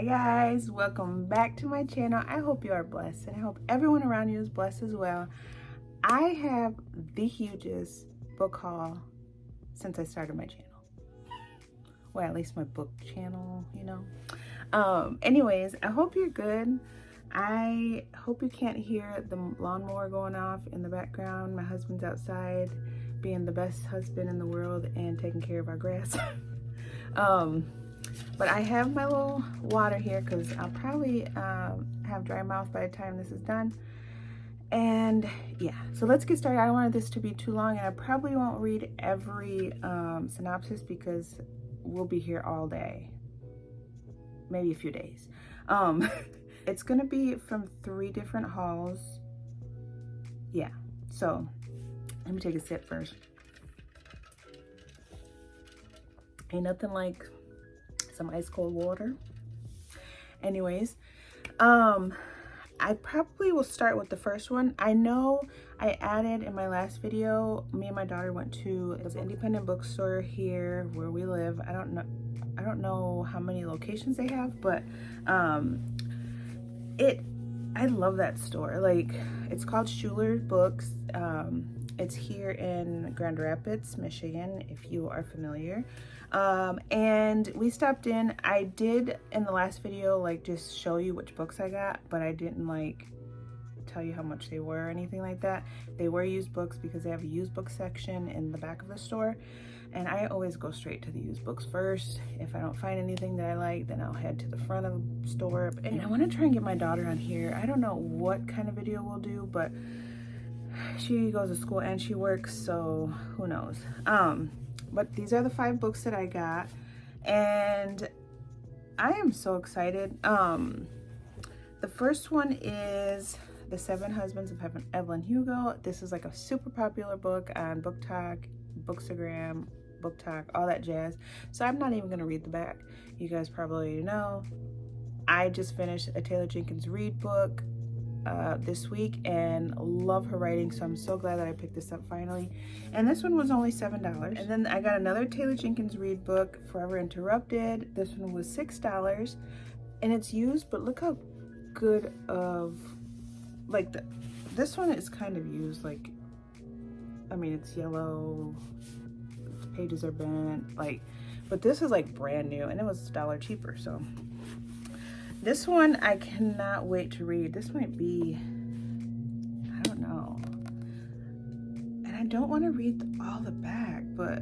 Hi guys, welcome back to my channel. I hope you are blessed and I hope everyone around you is blessed as well. I have the hugest book haul since I started my channel. Well, at least my book channel, you know. Anyways, I hope you're good. I hope you can't hear the lawnmower going off in the background. My husband's outside being the best husband in the world and taking care of our grass. But I have my little water here because I'll probably have dry mouth by the time this is done. And yeah, so let's get started. I don't want this to be too long, and I probably won't read every synopsis because we'll be here all day, maybe a few days. It's gonna be from 3 different hauls. Yeah, so let me take a sip first. Ain't nothing like some ice cold water. Anyways, I probably will start with the first one. I know I added in my last video, me and my daughter went to an independent bookstore here where we live. I don't know how many locations they have, but I love that store. Like, it's called Schuler Books. It's here in Grand Rapids, Michigan, if you are familiar. And we stopped in. I did in the last video like just show you which books I got, but I didn't like tell you how much they were or anything like that. They were used books because they have a used book section in the back of the store, and I always go straight to the used books first. If I don't find anything that I like, then I'll head to the front of the store. And I want to try and get my daughter on here. I don't know what kind of video we'll do, but she goes to school and she works, so who knows. But these are the 5 books that I got, and I am so excited. The first one is The 7 Husbands of Evelyn Hugo. This is like a super popular book on BookTok, Bookstagram, BookTok, all that jazz. So I'm not even gonna read the back. You guys probably know. I just finished a Taylor Jenkins Reid book this week and love her writing, so I'm so glad that I picked this up finally. And this one was only $7. And then I got another Taylor Jenkins Reid book, Forever Interrupted. This one was $6, and it's used, but look how good of, like, this one is kind of used. Like, I mean, it's yellow, pages are bent, like, but this is like brand new, and it was $1 cheaper. So this one I cannot wait to read. This might be, I don't know. And I don't want to read all the back, but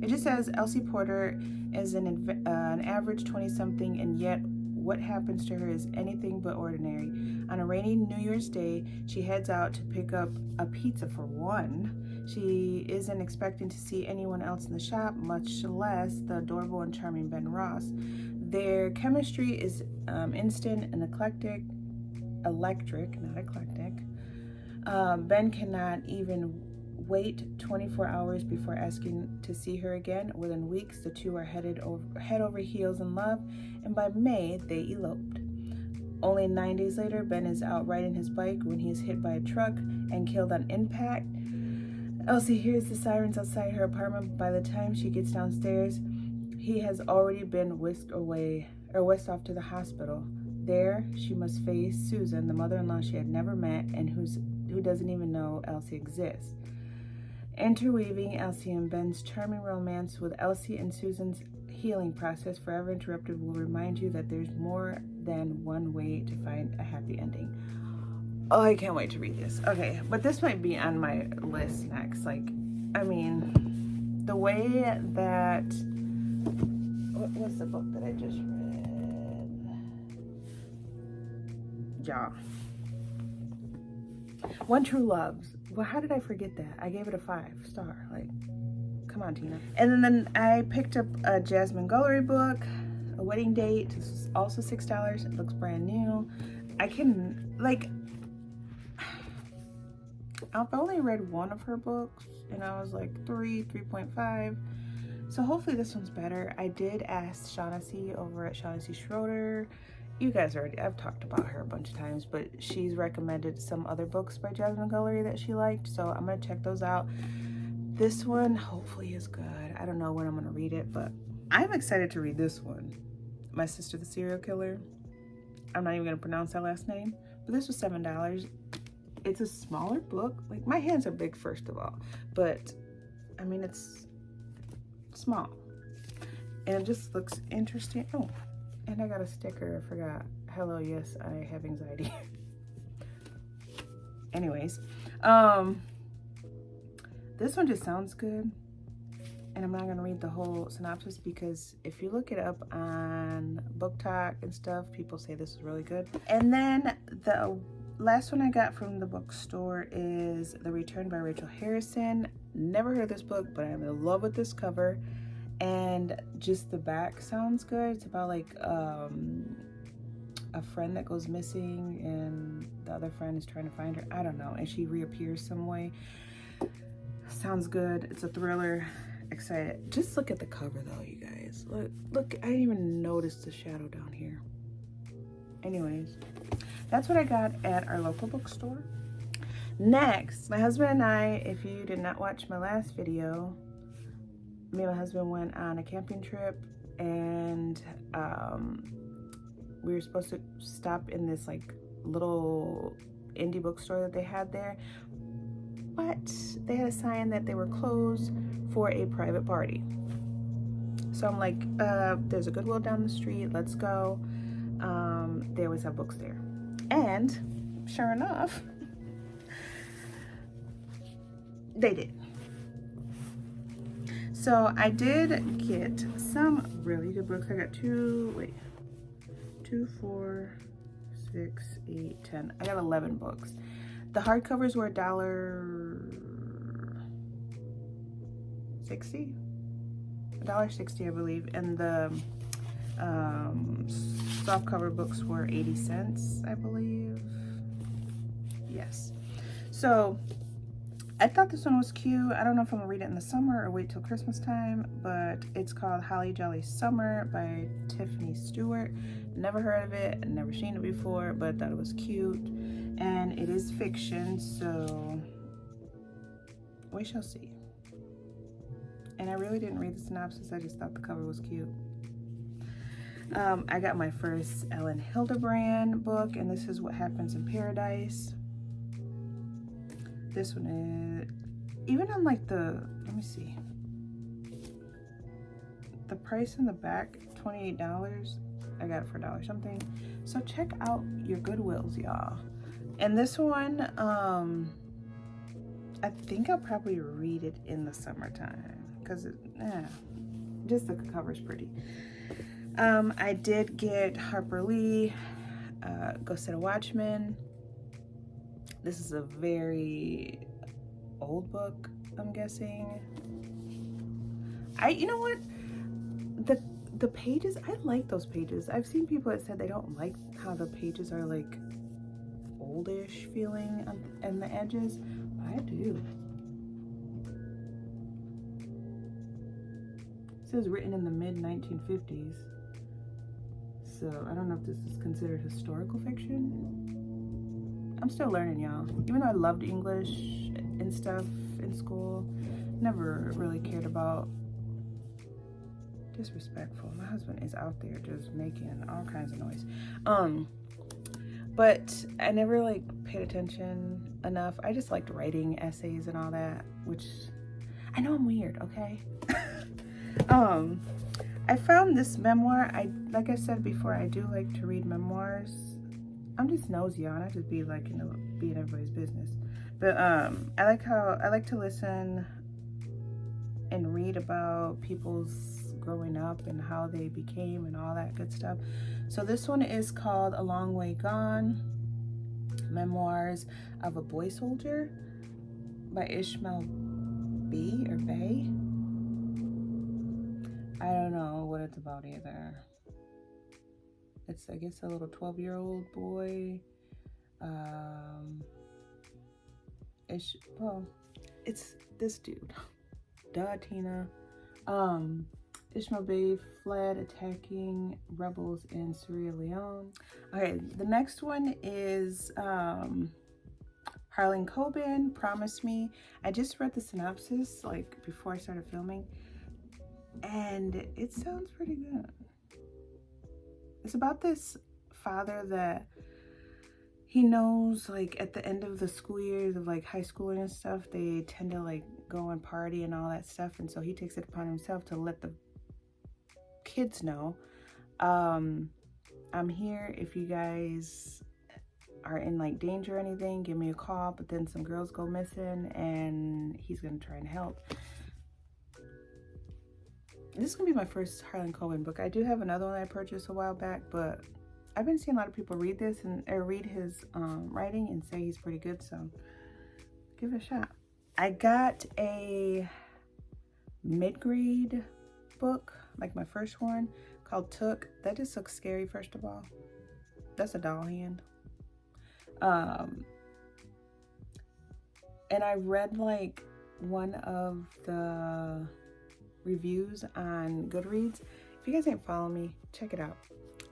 it just says Elsie Porter is an average 20-something, and yet what happens to her is anything but ordinary. On a rainy New Year's Day, she heads out to pick up a pizza for one. She isn't expecting to see anyone else in the shop, much less the adorable and charming Ben Ross. Their chemistry is instant and electric, not eclectic. Ben cannot even wait 24 hours before asking to see her again. Within weeks, the two are head over heels in love, and by May, they eloped. Only 9 days later, Ben is out riding his bike when he is hit by a truck and killed on impact. Elsie hears the sirens outside her apartment. By the time she gets downstairs, he has already been whisked off to the hospital. There, she must face Susan, the mother-in-law she had never met and who doesn't even know Elsie exists. Interweaving Elsie and Ben's charming romance with Elsie and Susan's healing process, Forever Interrupted will remind you that there's more than one way to find a happy ending. Oh, I can't wait to read this. Okay, but this might be on my list next. Like, I mean, the way that... What was the book that I just read? Yeah. One True Love. Well, how did I forget that? I gave it a 5-star. Like, come on, Tina. And then I picked up a Jasmine Guillory book, A Wedding Date. This is also $6. It looks brand new. I can, like, I've only read one of her books, and I was like 3.5. So hopefully this one's better. I did ask Shaughnessy over at Shaughnessy Schroeder. You guys already, I've talked about her a bunch of times, but she's recommended some other books by Jasmine Guillory that she liked, so I'm gonna check those out. This one hopefully is good. I don't know when I'm gonna read it, but I'm excited to read this one. My Sister the Serial Killer. I'm not even gonna pronounce that last name, but this was $7. It's a smaller book. Like, my hands are big, first of all, but I mean, it's small and it just looks interesting. Oh, and I got a sticker. I forgot. Hello, yes, I have anxiety. Anyways, this one just sounds good, and I'm not gonna read the whole synopsis because if you look it up on Book Talk and stuff, people say this is really good. And then the last one I got from the bookstore is The Return by Rachel Harrison. Never heard of this book, but I'm in love with this cover, and just the back sounds good. It's about like a friend that goes missing and the other friend is trying to find her. I don't know, and she reappears some way. Sounds good. It's a thriller. Excited. Just look at the cover though, you guys. Look, I didn't even notice the shadow down here. Anyways, that's what I got at our local bookstore. Next, my husband and I, if you did not watch my last video, me and my husband went on a camping trip, and we were supposed to stop in this like little indie bookstore that they had there, but they had a sign that they were closed for a private party. So I'm like, there's a Goodwill down the street, let's go. They always have books there. And sure enough, they did. So I did get some really good books. I got 2, 4, 6, 8, 10. I got 11 books. The hardcovers were $1.60, $1.60 I believe, and the softcover books were 80 cents, I believe. Yes. So I thought this one was cute. I don't know if I'm gonna read it in the summer or wait till Christmas time, but it's called Holly Jolly Summer by Tiffany Stewart. Never heard of it, never seen it before, but thought it was cute. And it is fiction, so we shall see. And I really didn't read the synopsis, I just thought the cover was cute. I got my first Ellen Hildebrand book, and this is What Happens in Paradise. This one is, even on like the, let me see, the price in the back, $28. I got it for $1 something. So check out your Goodwills, y'all. And this one, I think I'll probably read it in the summertime because just the cover's pretty. I did get Harper Lee, Go Set a Watchman. This is a very old book, I'm guessing. You know what? The pages, I like those pages. I've seen people that said they don't like how the pages are like oldish feeling on the edges, but I do. It says written in the mid-1950s. So I don't know if this is considered historical fiction. I'm still learning, y'all. Even though I loved English and stuff in school, never really cared about. Disrespectful. My husband is out there just making all kinds of noise. But I never like paid attention enough. I just liked writing essays and all that, which I know I'm weird, okay? I found this memoir. Like I said before, I do like to read memoirs. I'm just nosy on. I just be like, you know, being everybody's business. But I like to listen and read about people's growing up and how they became and all that good stuff. So this one is called A Long Way Gone, Memoirs of a Boy Soldier by Ishmael B. or Bay. I don't know what it's about either. It's, I guess, a little 12-year-old boy. Well, it's this dude. Duh, Tina. Ishmael Bey fled, attacking rebels in Sierra Leone. Okay, the next one is Harlan Coben, Promise Me. I just read the synopsis like before I started filming, and it sounds pretty good. it's about this father that he knows, like, at the end of the school years of like high school and stuff, they tend to like go and party and all that stuff, and so he takes it upon himself to let the kids know, I'm here if you guys are in like danger or anything, give me a call. But then some girls go missing and he's gonna try and help. This is gonna be my first Harlan Coben book. I do have another one I purchased a while back, but I've been seeing a lot of people read this and read his writing and say he's pretty good, so give it a shot. I got a mid-grade book, like my first one, called Took. That just looks scary, first of all. That's a doll hand. And I read like one of the reviews on Goodreads. If you guys ain't following me, check it out.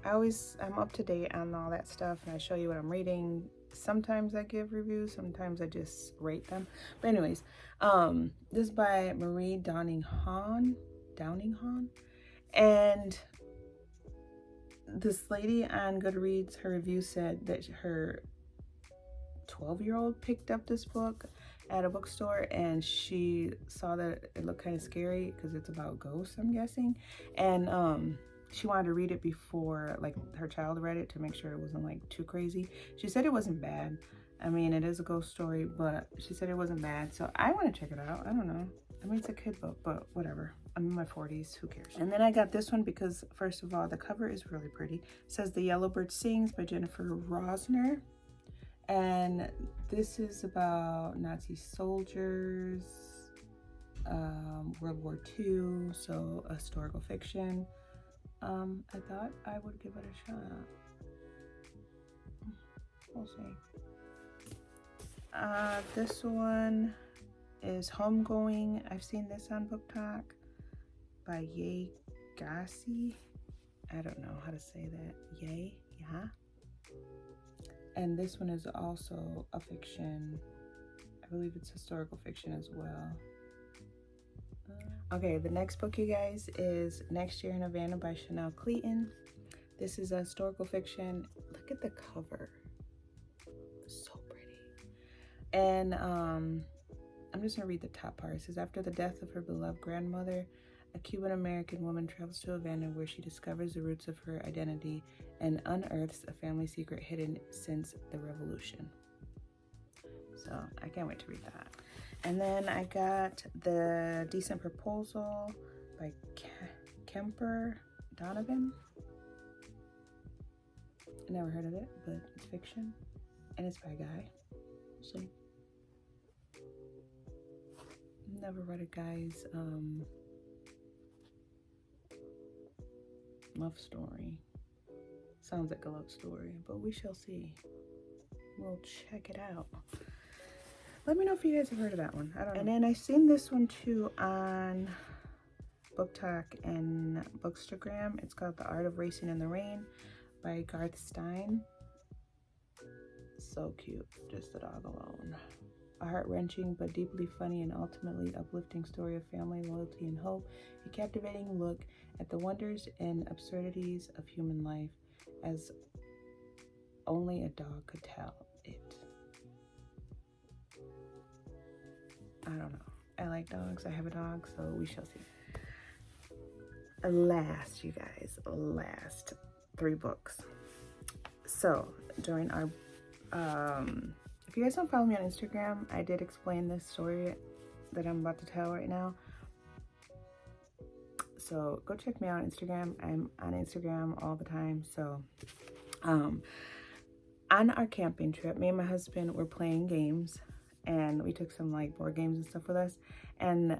I'm up to date on all that stuff, and I show you what I'm reading. Sometimes I give reviews, sometimes I just rate them. But anyways, this is by Marie Downing-Hahn. And this lady on Goodreads, her review said that her 12-year-old picked up this book at a bookstore, and she saw that it looked kind of scary because it's about ghosts, I'm guessing, and she wanted to read it before like her child read it to make sure it wasn't like too crazy. She said it wasn't bad. I mean, it is a ghost story, but she said it wasn't bad, so I want to check it out. I don't know, I mean, it's a kid book, but whatever. I'm in my 40s, who cares? And then I got this one because, first of all, the cover is really pretty. It says The Yellowbird Sings by Jennifer Rosner. And this is about Nazi soldiers, World War II, so historical fiction. I thought I would give it a shot. We'll see. This one is Homegoing. I've seen this on Book Talk by Ye Gassi. I don't know how to say that. Ye, yeah. And this one is also a fiction. I believe it's historical fiction as well. Okay, the next book, you guys, is Next Year in Havana by Chanel Clayton. This is a historical fiction. Look at the cover. So pretty. And I'm just gonna read the top part. It says, after the death of her beloved grandmother, a Cuban-American woman travels to Havana where she discovers the roots of her identity and unearths a family secret hidden since the revolution. So I can't wait to read that. And then I got The Decent Proposal by Kemper Donovan. I never heard of it, but it's fiction. And it's by a guy. So never read a guy's love story. Sounds like a love story, but we shall see. We'll check it out. Let me know if you guys have heard of that one. I don't know. And then I've seen this one too on Book Talk and Bookstagram. It's called The Art of Racing in the Rain by Garth Stein. So cute, just the dog alone. A heart-wrenching but deeply funny and ultimately uplifting story of family, loyalty, and hope. A captivating look at the wonders and absurdities of human life as only a dog could tell it. I don't know. I like dogs. I have a dog, so we shall see. Last, you guys, last 3 books. So during our if you guys don't follow me on Instagram, I did explain this story that I'm about to tell right now. So go check me out on Instagram. I'm on Instagram all the time. So on our camping trip, me and my husband were playing games, and we took some like board games and stuff with us. And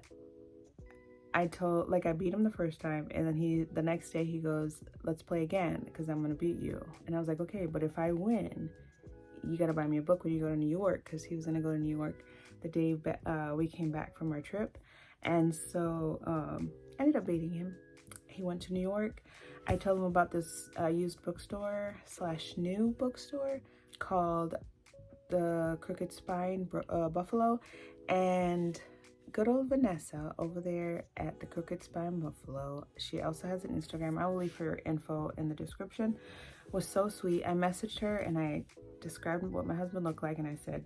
I beat him the first time, and then the next day he goes, let's play again because I'm gonna beat you. And I was like, okay, but if I win, you gotta buy me a book when you go to New York, because he was gonna go to New York the day we came back from our trip. And so I ended up beating him. He went to New York. I told him about this used bookstore / new bookstore called the Crooked Spine Buffalo, and good old Vanessa over there at the Crooked Spine Buffalo. She also has an Instagram. I will leave her info in the description. Was so sweet. I messaged her and I described what my husband looked like, and I said,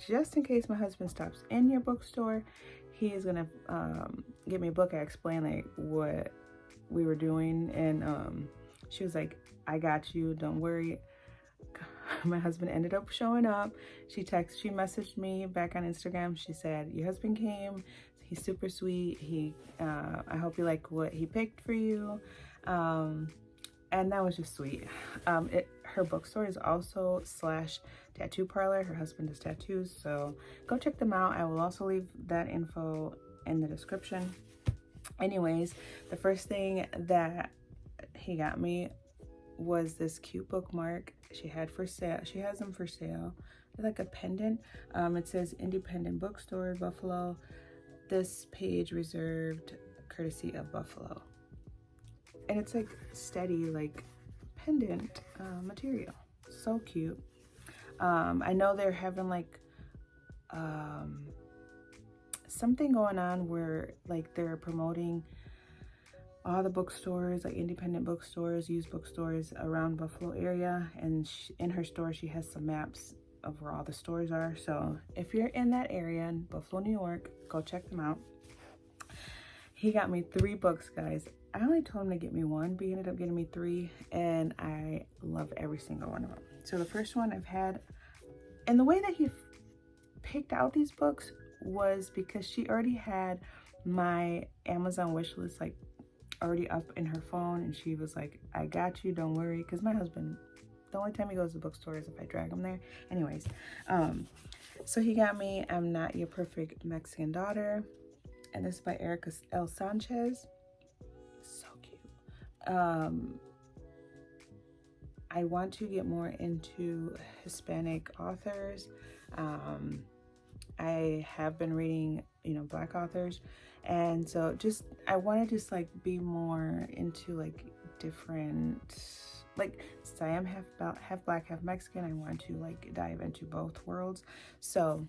just in case my husband stops in your bookstore, he is gonna get me a book. I explained like what we were doing, and she was like, I got you, don't worry. My husband ended up showing up. She messaged me back on Instagram. She said, your husband came, he's super sweet, I hope you like what he picked for you. And that was just sweet. Her bookstore is also / tattoo parlor. Her husband does tattoos, so go check them out. I will also leave that info in the description. Anyways, the first thing that he got me was this cute bookmark she had for sale. She has them for sale. They're like a pendant. It says Independent Bookstore, Buffalo. This page reserved courtesy of Buffalo. And it's like steady, like pendant material. So cute. I know they're having like something going on where like they're promoting all the bookstores, like independent bookstores, used bookstores around Buffalo area. And in her store, she has some maps of where all the stores are. So if you're in that area in Buffalo, New York, go check them out. He got me 3 books, guys. I only told him to get me 1, but he ended up getting me 3, and I love every single one of them. So the first one I've had, and the way that he picked out these books was because she already had my Amazon wish list like already up in her phone, and she was like, I got you, don't worry. Because my husband, the only time he goes to the bookstore is if I drag him there. Anyways, so he got me I'm Not Your Perfect Mexican Daughter, and this is by Erica L. Sanchez. So cute. I want to get more into Hispanic authors. I have been reading, Black authors, and so I want to just like be more into like different, like, since I am half Black, half Mexican, I want to like dive into both worlds. So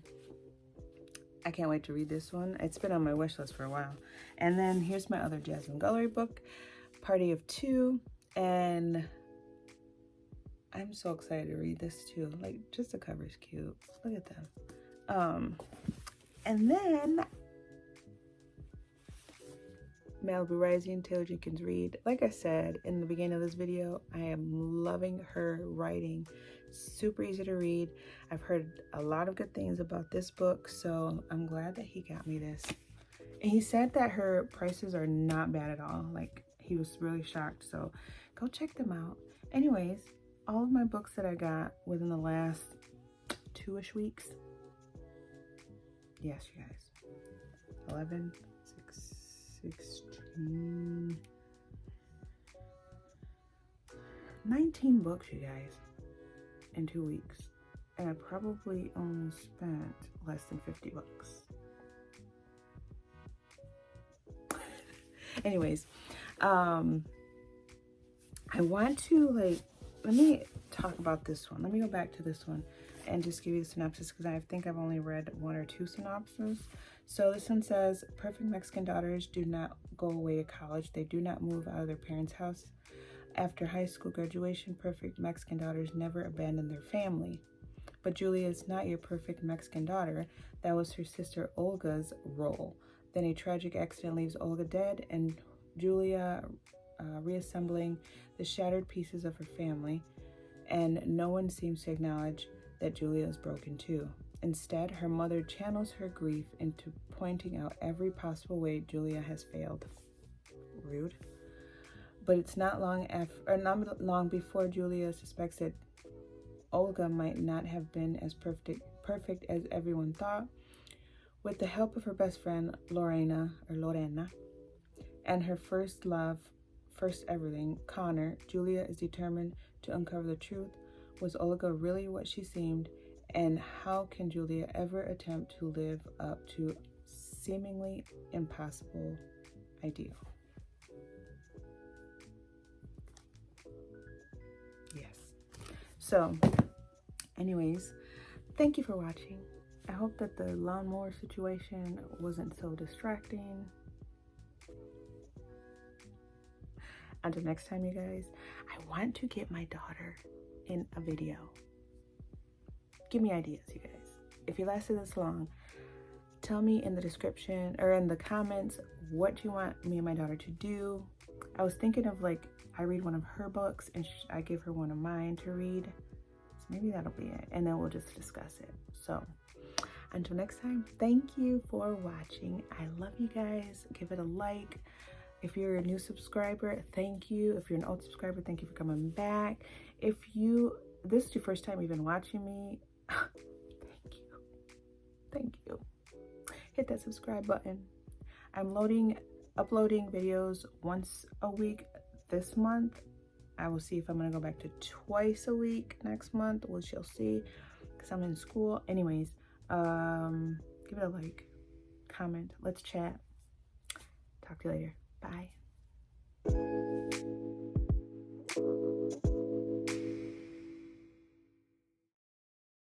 I can't wait to read this one. It's been on my wish list for a while. And then here's my other Jasmine Gullery book, Party of Two, and I'm so excited to read this too. Like, just the cover's cute. Look at them. And then Malibu Rising, Taylor Jenkins Reid. Like I said in the beginning of this video, I am loving her writing. Super easy to read. I've heard a lot of good things about this book, so I'm glad that he got me this. And he said that her prices are not bad at all. Like, he was really shocked, so go check them out. Anyways, all of my books that I got within the last 2-ish weeks. Yes, you guys. 11, 16, 19 books, you guys, in 2 weeks. And I probably only spent less than 50 bucks. Anyways, I want to let me talk about this one. Let me go back to this one and just give you the synopsis, because I think I've only read 1 or 2 synopses. So this one says, perfect Mexican daughters do not go away to college. They do not move out of their parents' house. After high school graduation, perfect Mexican daughters never abandon their family. But Julia is not your perfect Mexican daughter. That was her sister Olga's role. Then a tragic accident leaves Olga dead, and Julia reassembling the shattered pieces of her family, and no one seems to acknowledge that Julia is broken too. Instead, her mother channels her grief into pointing out every possible way Julia has failed. Rude. But it's not long before Julia suspects that Olga might not have been as perfect as everyone thought. With the help of her best friend Lorena, and her first love, first everything, Connor, Julia is determined to uncover the truth. Was Olga really what she seemed? And how can Julia ever attempt to live up to seemingly impossible ideal? Yes. So, anyways, thank you for watching. I hope that the lawnmower situation wasn't so distracting. Until next time, you guys, I want to get my daughter in a video. Give me ideas, you guys. If you lasted this long, tell me in the description or in the comments what you want me and my daughter to do. I was thinking of like, I read one of her books and I give her one of mine to read. So maybe that'll be it. And then we'll just discuss it. So until next time, thank you for watching. I love you guys. Give it a like. If you're a new subscriber, thank you. If you're an old subscriber, thank you for coming back. If this is your first time even watching me, thank you. Thank you. Hit that subscribe button. I'm uploading videos once a week this month. I will see if I'm gonna go back to twice a week next month. We shall see, because I'm in school. Anyways, give it a like, comment, let's chat. Talk to you later. Bye.